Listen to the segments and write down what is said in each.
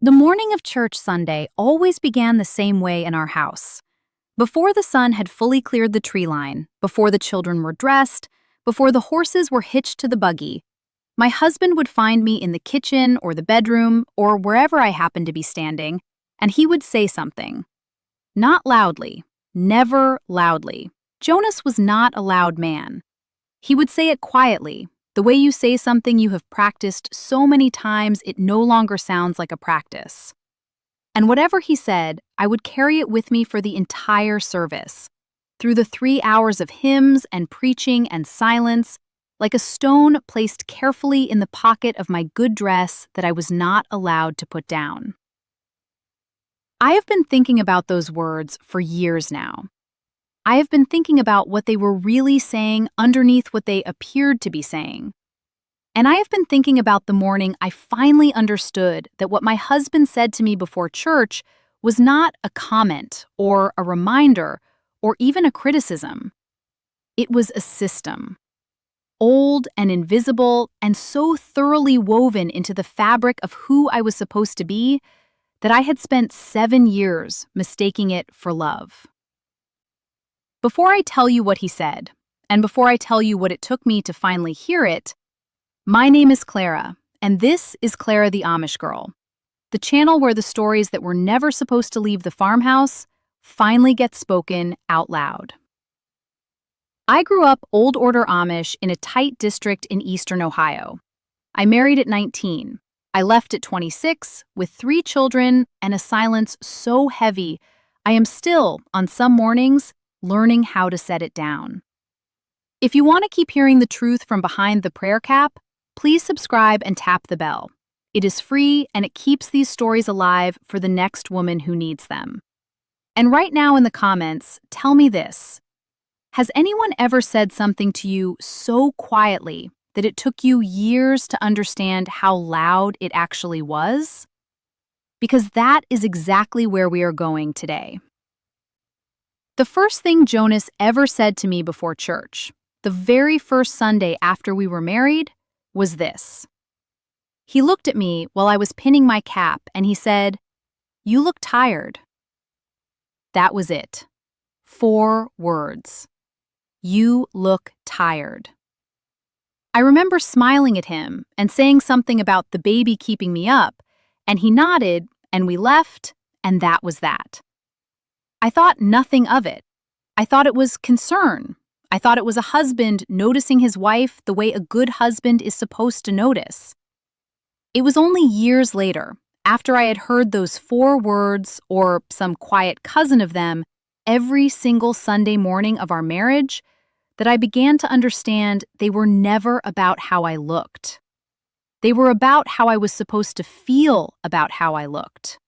The morning of church Sunday always began the same way in our house. Before the sun had fully cleared the tree line, before the children were dressed, before the horses were hitched to the buggy, my husband would find me in the kitchen or the bedroom or wherever I happened to be standing, and he would say something. Not loudly, never loudly. Jonas was not a loud man. He would say it quietly, the way you say something you have practiced so many times it no longer sounds like a practice. And whatever he said, I would carry it with me for the entire service, through the 3 hours of hymns and preaching and silence, like a stone placed carefully in the pocket of my good dress that I was not allowed to put down. I have been thinking about those words for years now. I have been thinking about what they were really saying underneath what they appeared to be saying. And I have been thinking about the morning I finally understood that what my husband said to me before church was not a comment or a reminder or even a criticism. It was a system, old and invisible and so thoroughly woven into the fabric of who I was supposed to be that I had spent 7 years mistaking it for love. Before I tell you what he said, and before I tell you what it took me to finally hear it, my name is Clara, and this is Clara the Amish Girl, the channel where the stories that were never supposed to leave the farmhouse finally get spoken out loud. I grew up Old Order Amish in a tight district in eastern Ohio. I married at 19. I left at 26 with 3 children and a silence so heavy I am still, on some mornings, learning how to set it down. If you want to keep hearing the truth from behind the prayer cap, please subscribe and tap the bell. It is free and it keeps these stories alive for the next woman who needs them. And right now in the comments, tell me this. Has anyone ever said something to you so quietly that it took you years to understand how loud it actually was? Because that is exactly where we are going today. The first thing Jonas ever said to me before church, the very first Sunday after we were married, was this. He looked at me while I was pinning my cap and he said, "You look tired." That was it. 4 words. You look tired. I remember smiling at him and saying something about the baby keeping me up, and he nodded and we left, and that was that. I thought nothing of it. I thought it was concern. I thought it was a husband noticing his wife the way a good husband is supposed to notice. It was only years later, after I had heard those 4 words or some quiet cousin of them every single Sunday morning of our marriage, that I began to understand they were never about how I looked. They were about how I was supposed to feel about how I looked.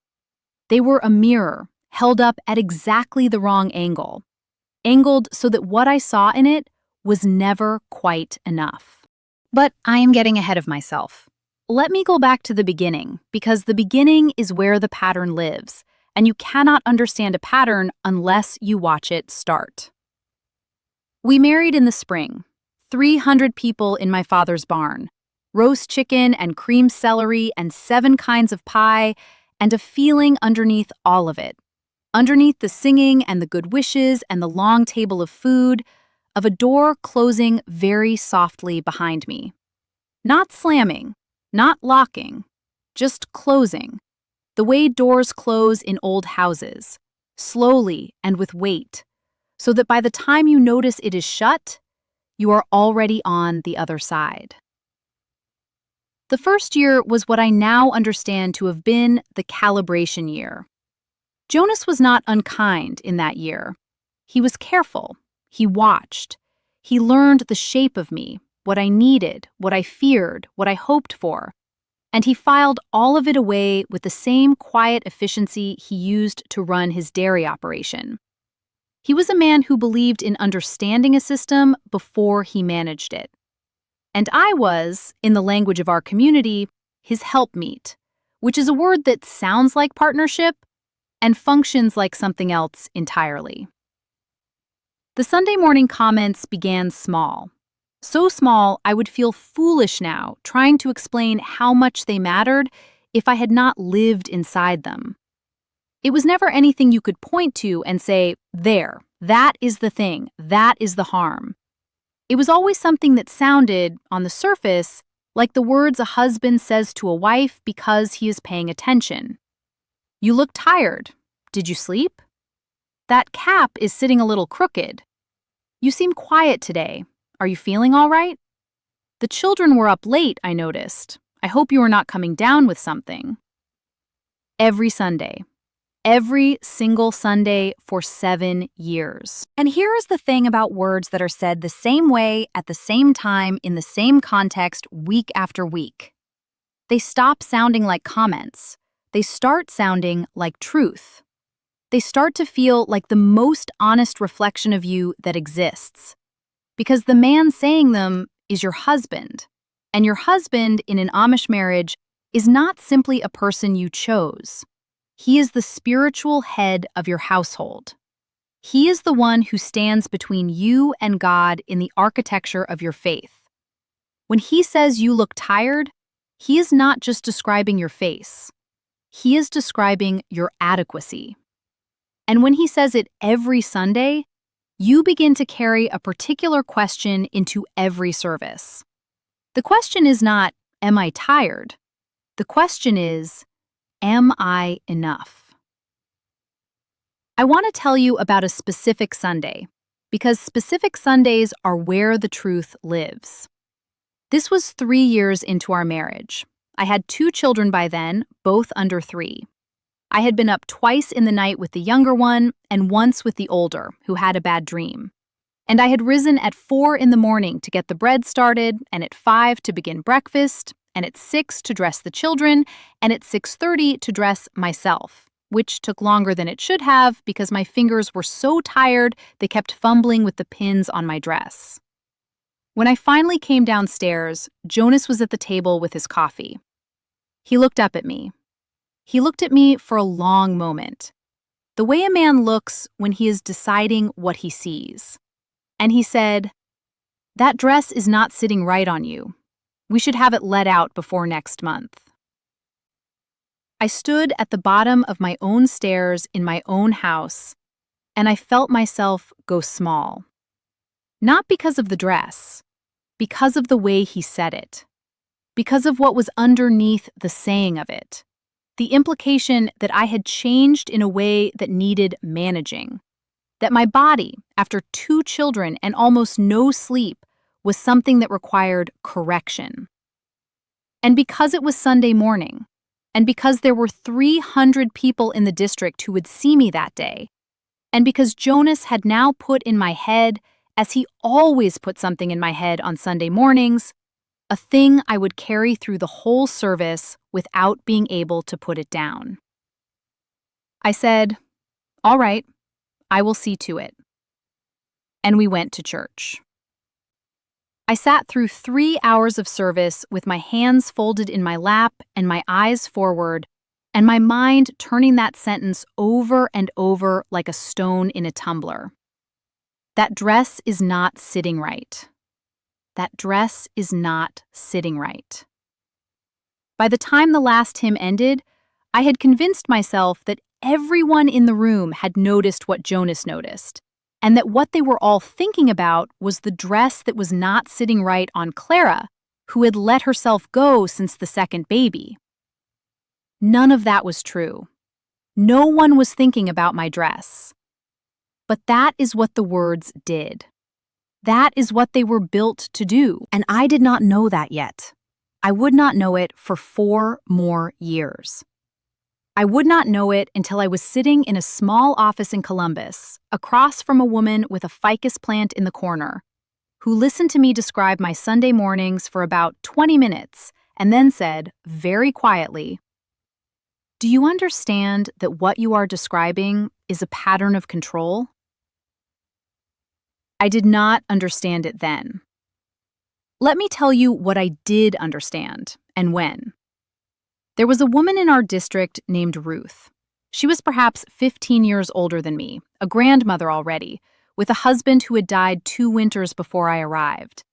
They were a mirror held up at exactly the wrong angle, angled so that what I saw in it was never quite enough. But I am getting ahead of myself. Let me go back to the beginning, because the beginning is where the pattern lives, and you cannot understand a pattern unless you watch it start. We married in the spring. 300 people in my father's barn. Roast chicken and cream celery and 7 kinds of pie, and a feeling underneath all of it. Underneath the singing and the good wishes and the long table of food, of a door closing very softly behind me. Not slamming, not locking, just closing, the way doors close in old houses, slowly and with weight, so that by the time you notice it is shut, you are already on the other side. The first year was what I now understand to have been the calibration year. Jonas was not unkind in that year. He was careful. He watched. He learned the shape of me, what I needed, what I feared, what I hoped for. And he filed all of it away with the same quiet efficiency he used to run his dairy operation. He was a man who believed in understanding a system before he managed it. And I was, in the language of our community, his helpmeet, which is a word that sounds like partnership and functions like something else entirely. The Sunday morning comments began small. So small, I would feel foolish now trying to explain how much they mattered if I had not lived inside them. It was never anything you could point to and say, there, that is the thing, that is the harm. It was always something that sounded, on the surface, like the words a husband says to a wife because he is paying attention. You look tired. Did you sleep? That cap is sitting a little crooked. You seem quiet today. Are you feeling all right? The children were up late, I noticed. I hope you are not coming down with something. Every Sunday. Every single Sunday for 7 years. And here is the thing about words that are said the same way, at the same time, in the same context, week after week. They stop sounding like comments. They start sounding like truth. They start to feel like the most honest reflection of you that exists. Because the man saying them is your husband. And your husband in an Amish marriage is not simply a person you chose. He is the spiritual head of your household. He is the one who stands between you and God in the architecture of your faith. When he says you look tired, he is not just describing your face. He is describing your adequacy. And when he says it every Sunday, you begin to carry a particular question into every service. The question is not, am I tired? The question is, am I enough? I want to tell you about a specific Sunday, because specific Sundays are where the truth lives. This was 3 years into our marriage. I had 2 children by then, both under 3. I had been up twice in the night with the younger one and once with the older, who had a bad dream. And I had risen at 4 in the morning to get the bread started, and at 5 to begin breakfast, and at 6 to dress the children, and at 6:30 to dress myself, which took longer than it should have because my fingers were so tired they kept fumbling with the pins on my dress. When I finally came downstairs, Jonas was at the table with his coffee. He looked up at me. He looked at me for a long moment, the way a man looks when he is deciding what he sees. And he said, "That dress is not sitting right on you. We should have it let out before next month." I stood at the bottom of my own stairs in my own house, and I felt myself go small. Not because of the dress, because of the way he said it, because of what was underneath the saying of it, the implication that I had changed in a way that needed managing, that my body, after 2 children and almost no sleep, was something that required correction. And because it was Sunday morning, and because there were 300 people in the district who would see me that day, and because Jonas had now put in my head, as he always put something in my head on Sunday mornings, a thing I would carry through the whole service without being able to put it down. I said, "All right, I will see to it." And we went to church. I sat through 3 hours of service with my hands folded in my lap and my eyes forward, and my mind turning that sentence over and over like a stone in a tumbler. That dress is not sitting right. That dress is not sitting right. By the time the last hymn ended, I had convinced myself that everyone in the room had noticed what Jonas noticed, and that what they were all thinking about was the dress that was not sitting right on Clara, who had let herself go since the second baby. None of that was true. No one was thinking about my dress. But that is what the words did. That is what they were built to do, and I did not know that yet. I would not know it for 4 more years. I would not know it until I was sitting in a small office in Columbus, across from a woman with a ficus plant in the corner, who listened to me describe my Sunday mornings for about 20 minutes and then said, very quietly, "Do you understand that what you are describing is a pattern of control?" I did not understand it then. Let me tell you what I did understand, and when. There was a woman in our district named Ruth. She was perhaps 15 years older than me, a grandmother already, with a husband who had died 2 winters before I arrived.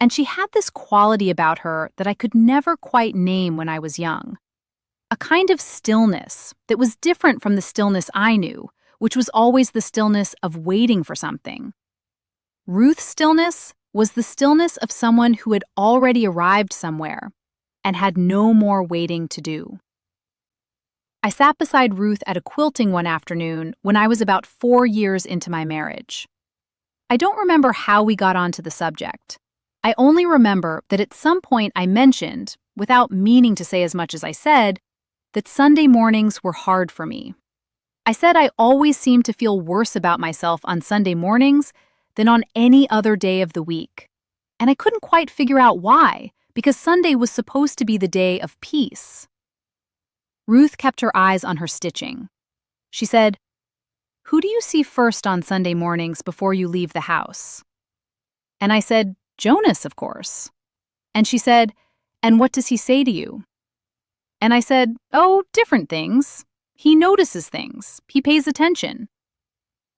And she had this quality about her that I could never quite name when I was young. a kind of stillness that was different from the stillness I knew, which was always the stillness of waiting for something. Ruth's stillness was the stillness of someone who had already arrived somewhere and had no more waiting to do. I sat beside Ruth at a quilting one afternoon when I was about 4 years into my marriage. I don't remember how we got onto the subject. I only remember that at some point I mentioned, without meaning to say as much as I said, that Sunday mornings were hard for me. I said I always seemed to feel worse about myself on Sunday mornings than on any other day of the week. And I couldn't quite figure out why, because Sunday was supposed to be the day of peace. Ruth kept her eyes on her stitching. She said, "Who do you see first on Sunday mornings before you leave the house?" And I said, "Jonas, of course." And she said, "And what does he say to you?" And I said, "Oh, different things. He notices things. He pays attention."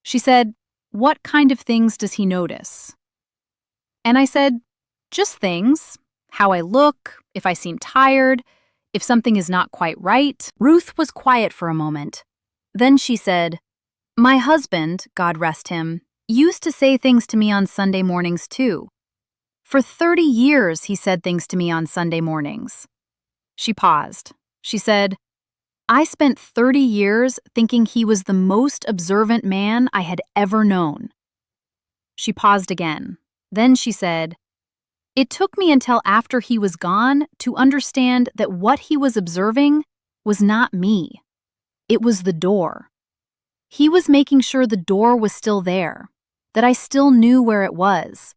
She said, "What kind of things does he notice?" And I said, "Just things. How I look, if I seem tired, if something is not quite right." Ruth was quiet for a moment. Then she said, "My husband, God rest him, used to say things to me on Sunday mornings too. For 30 years he said things to me on Sunday mornings." She paused. She said, "I spent 30 years thinking he was the most observant man I had ever known." She paused again. Then she said, "It took me until after he was gone to understand that what he was observing was not me. It was the door. He was making sure the door was still there, that I still knew where it was,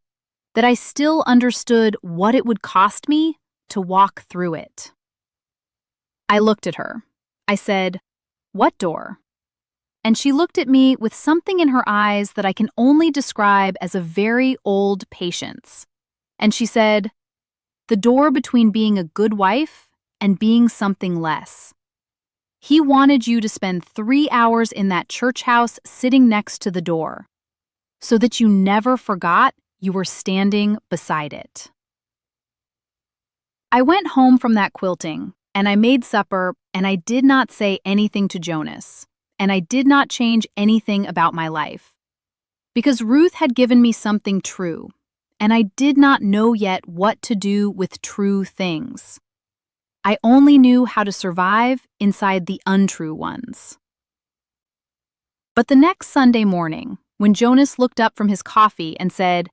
that I still understood what it would cost me to walk through it." I looked at her. I said, "What door?" And she looked at me with something in her eyes that I can only describe as a very old patience. And she said, "The door between being a good wife and being something less. He wanted you to spend 3 hours in that church house sitting next to the door, so that you never forgot you were standing beside it." I went home from that quilting, and I made supper, and I did not say anything to Jonas, and I did not change anything about my life. Because Ruth had given me something true, and I did not know yet what to do with true things. I only knew how to survive inside the untrue ones. But the next Sunday morning, when Jonas looked up from his coffee and said,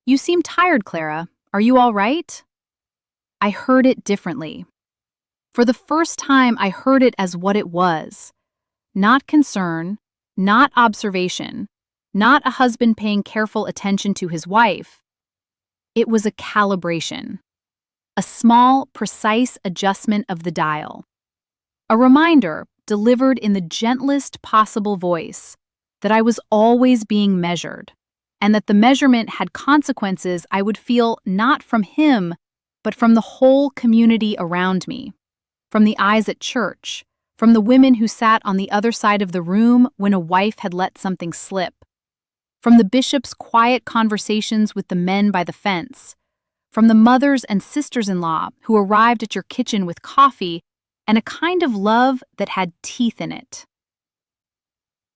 "You seem tired, Clara. Are you all right?" I heard it differently. For the first time, I heard it as what it was. Not concern, not observation, not a husband paying careful attention to his wife. It was a calibration, a small, precise adjustment of the dial. A reminder, delivered in the gentlest possible voice, that I was always being measured, and that the measurement had consequences I would feel not from him, but from the whole community around me, from the eyes at church, from the women who sat on the other side of the room when a wife had let something slip, from the bishop's quiet conversations with the men by the fence, from the mothers and sisters-in-law who arrived at your kitchen with coffee and a kind of love that had teeth in it.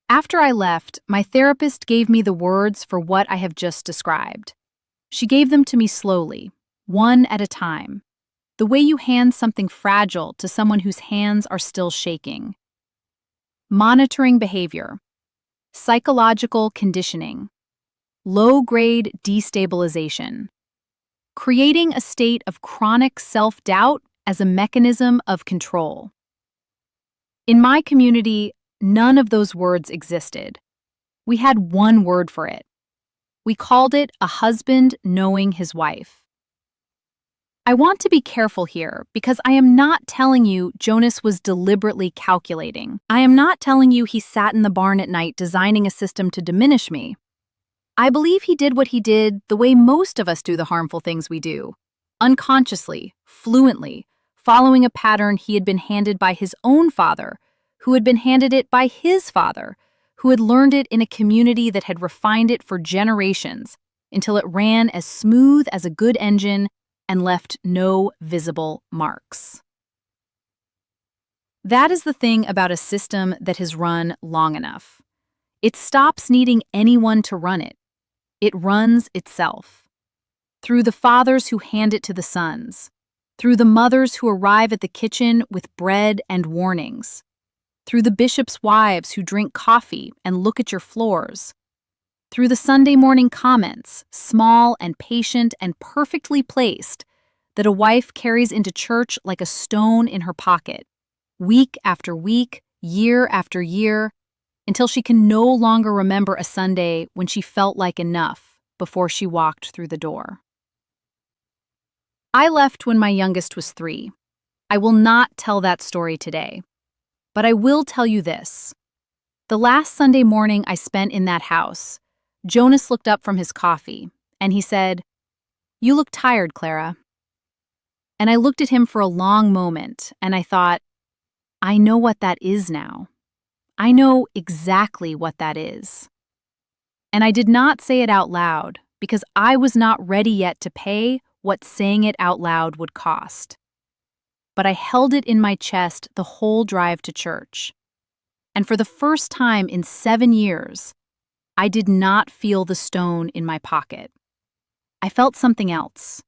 After I left, my therapist gave me the words for what I have just described. She gave them to me slowly, one at a time, the way you hand something fragile to someone whose hands are still shaking. Monitoring behavior, psychological conditioning, low-grade destabilization, creating a state of chronic self-doubt as a mechanism of control. In my community, none of those words existed. We had one word for it. We called it a husband knowing his wife. I want to be careful here because I am not telling you Jonas was deliberately calculating. I am not telling you he sat in the barn at night designing a system to diminish me. I believe he did what he did the way most of us do the harmful things we do, unconsciously, fluently, following a pattern he had been handed by his own father, who had been handed it by his father, who had learned it in a community that had refined it for generations until it ran as smooth as a good engine and left no visible marks. That is the thing about a system that has run long enough. It stops needing anyone to run it. It runs itself. Through the fathers who hand it to the sons. Through the mothers who arrive at the kitchen with bread and warnings. Through the bishops' wives who drink coffee and look at your floors. Through the Sunday morning comments, small and patient and perfectly placed, that a wife carries into church like a stone in her pocket, week after week, year after year, until she can no longer remember a Sunday when she felt like enough before she walked through the door. I left when my youngest was 3. I will not tell that story today. But I will tell you this. The last Sunday morning I spent in that house, Jonas looked up from his coffee, and he said, "You look tired, Clara." And I looked at him for a long moment, and I thought, I know what that is now. I know exactly what that is. And I did not say it out loud because I was not ready yet to pay what saying it out loud would cost. But I held it in my chest the whole drive to church. And for the first time in 7 years, I did not feel the stone in my pocket. I felt something else,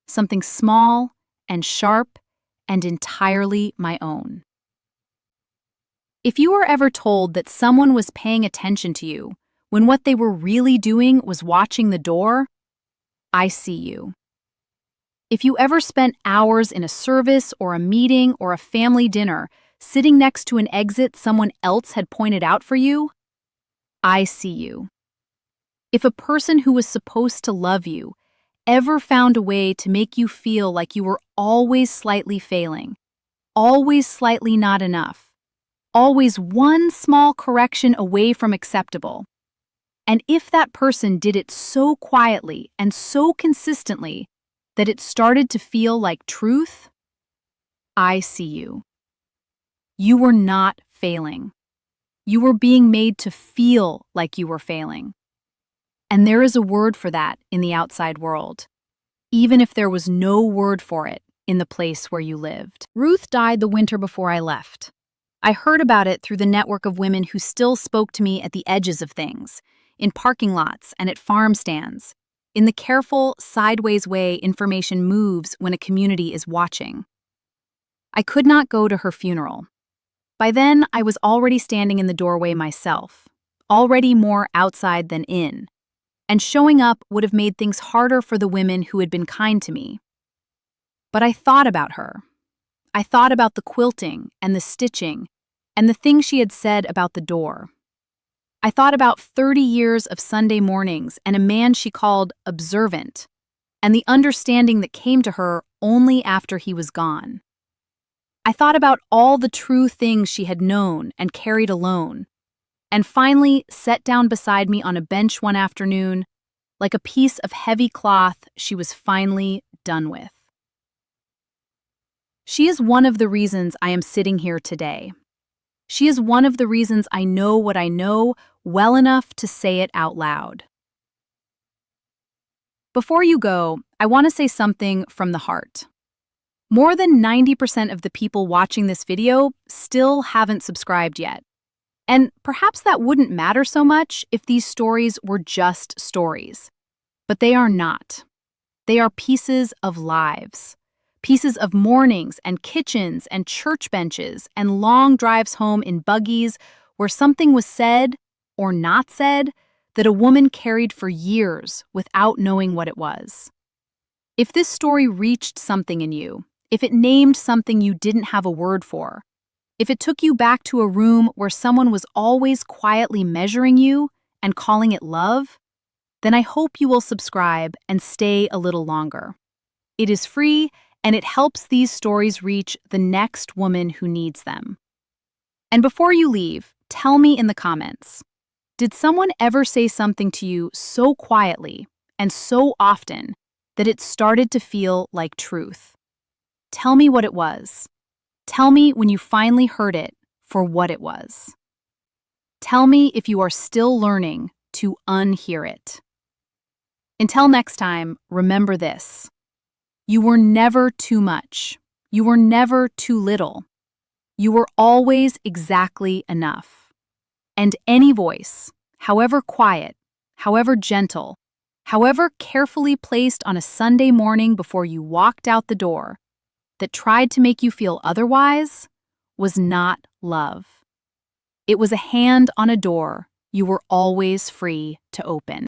something small and sharp and entirely my own. If you were ever told that someone was paying attention to you when what they were really doing was watching the door, I see you. If you ever spent hours in a service or a meeting or a family dinner sitting next to an exit someone else had pointed out for you, I see you. If a person who was supposed to love you ever found a way to make you feel like you were always slightly failing, always slightly not enough, always one small correction away from acceptable, and if that person did it so quietly and so consistently that it started to feel like truth, I see you. You were not failing. You were being made to feel like you were failing. And there is a word for that in the outside world, even if there was no word for it in the place where you lived. Ruth died the winter before I left. I heard about it through the network of women who still spoke to me at the edges of things, in parking lots and at farm stands, in the careful, sideways way information moves when a community is watching. I could not go to her funeral. By then, I was already standing in the doorway myself, already more outside than in, and showing up would have made things harder for the women who had been kind to me. But I thought about her. I thought about the quilting and the stitching and the things she had said about the door. I thought about 30 years of Sunday mornings and a man she called observant, and the understanding that came to her only after he was gone. I thought about all the true things she had known and carried alone, and finally sat down beside me on a bench one afternoon, like a piece of heavy cloth she was finally done with. She is one of the reasons I am sitting here today. She is one of the reasons I know what I know well enough to say it out loud. Before you go, I want to say something from the heart. More than 90% of the people watching this video still haven't subscribed yet. And perhaps that wouldn't matter so much if these stories were just stories. But they are not. They are pieces of lives. Pieces of mornings and kitchens and church benches and long drives home in buggies where something was said or not said that a woman carried for years without knowing what it was. If this story reached something in you, if it named something you didn't have a word for, if it took you back to a room where someone was always quietly measuring you and calling it love, then I hope you will subscribe and stay a little longer. It is free, and it helps these stories reach the next woman who needs them. And before you leave, tell me in the comments, did someone ever say something to you so quietly and so often that it started to feel like truth? Tell me what it was. Tell me when you finally heard it for what it was. Tell me if you are still learning to unhear it. Until next time, remember this. You were never too much. You were never too little. You were always exactly enough. And any voice, however quiet, however gentle, however carefully placed on a Sunday morning before you walked out the door, that tried to make you feel otherwise, was not love. It was a hand on a door you were always free to open.